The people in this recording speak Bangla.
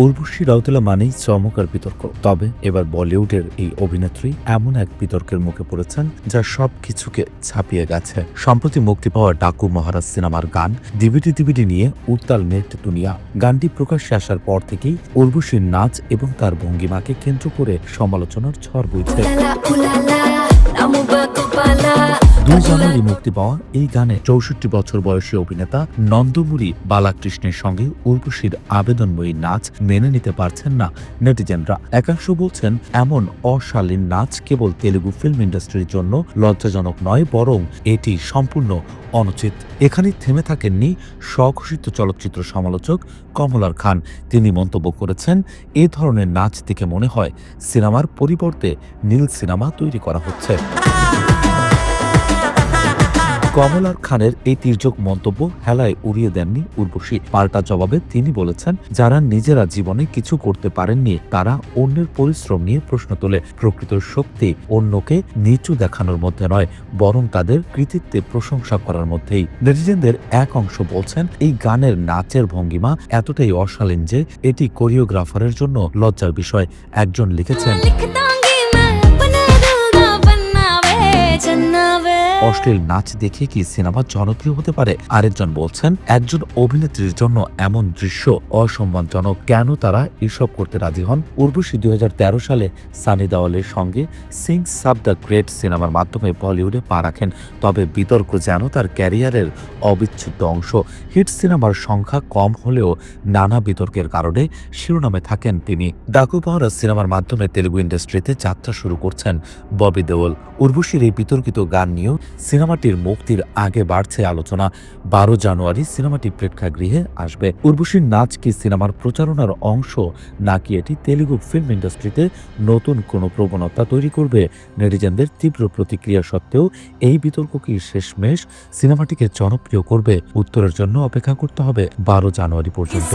উর্বশী রাউতেলা মানেই চমৎকার বিতর্ক। তবে এবার বলিউডের এই অভিনেত্রী এমন এক বিতর্কের মুখে পড়েছেন যা সবকিছুকে ছাপিয়ে গেছে। সম্প্রতি মুক্তি পাওয়া ডাকু মহারাজ সিনেমার গান ডিভিডি নিয়ে উত্তাল নেট দুনিয়া। গানটি প্রকাশ্যে আসার পর থেকেই উর্বশীর নাচ এবং তার ভঙ্গিমাকে কেন্দ্র করে সমালোচনার ঝড় বইছে। 2 জানুয়ারি মুক্তি পাওয়া এই গানে 64 বছর বয়সী অভিনেতা নন্দমুরি বালাকৃষ্ণের সঙ্গে উর্বশীর আবেদনময়ী নাচ মেনে নিতে পারছেন না নেটিজেনরা। একাংশ বলছেন এমন অশালীন নাচ কেবল তেলুগু ফিল্ম ইন্ডাস্ট্রির জন্য লজ্জাজনক নয়, বরং এটি সম্পূর্ণ অনুচিত। এখানেই থেমে থাকেননি স্বঘোষিত চলচ্চিত্র সমালোচক কমলার খান। তিনি মন্তব্য করেছেন, এ ধরনের নাচ দেখে মনে হয় সিনেমার পরিবর্তে নীল সিনেমা তৈরি করা হচ্ছে। কমলার খানের এই তির্যক মন্তব্য হেলায় উড়িয়ে দেননি উর্বশী। পাল্টা জবাবে তিনি বলেছেন, যারা নিজেরা জীবনে কিছু করতে পারেননি তারা অন্যের পরিশ্রম নিয়ে প্রশ্ন তোলে। প্রকৃত শক্তি অন্যকে নিচু দেখানোর মধ্যে নয়, বরং তাদের কৃতিত্বে প্রশংসা করার মধ্যেই। নেটিজেনদের এক অংশ বলছেন, এই গানের নাচের ভঙ্গিমা এতটাই অশালীন যে এটি কোরিওগ্রাফারের জন্য লজ্জার বিষয়। একজন লিখেছেন, অশ্লীল নাচ দেখে কি সিনেমা জনপ্রিয় হতে পারে? আরেকজন বলছেন, একজন অভিনেত্রীর জন্য এমন দৃশ্য অসম্মানজনক। কেন তারা এসব করতে রাজি হন? উর্বশী 2013 সালে সানি দেওয়ালের সঙ্গে সিং সাব দ্য গ্রেট সিনেমার মাধ্যমে বলিউডে পা রাখেন। তবে বিতর্ক যেন তার ক্যারিয়ারের অবিচ্ছেদ্য অংশ। হিট সিনেমার সংখ্যা কম হলেও নানা বিতর্কের কারণে শিরোনামে থাকেন তিনি। ডাকু মহারাজ সিনেমার মাধ্যমে তেলুগু ইন্ডাস্ট্রিতে যাত্রা শুরু করছেন ববি দেওল। উর্বশীর এই বিতর্কিত গান নিয়েও সিনেমাটির মুক্তির আগে বাড়ছে আলোচনা। 12 জানুয়ারি সিনেমাটি প্রেক্ষাগৃহে আসবে। উর্বশীর নাচ কি সিনেমার প্রচারণার অংশ, নাকি এটি তেলুগু ফিল্ম ইন্ডাস্ট্রিতে নতুন কোনো প্রবণতা তৈরি করবে? নেটিজেনদের তীব্র প্রতিক্রিয়া সত্ত্বেও এই বিতর্ক কি শেষমেশ সিনেমাটিকে জনপ্রিয় করবে? উত্তরের জন্য অপেক্ষা করতে হবে 12 জানুয়ারি পর্যন্ত।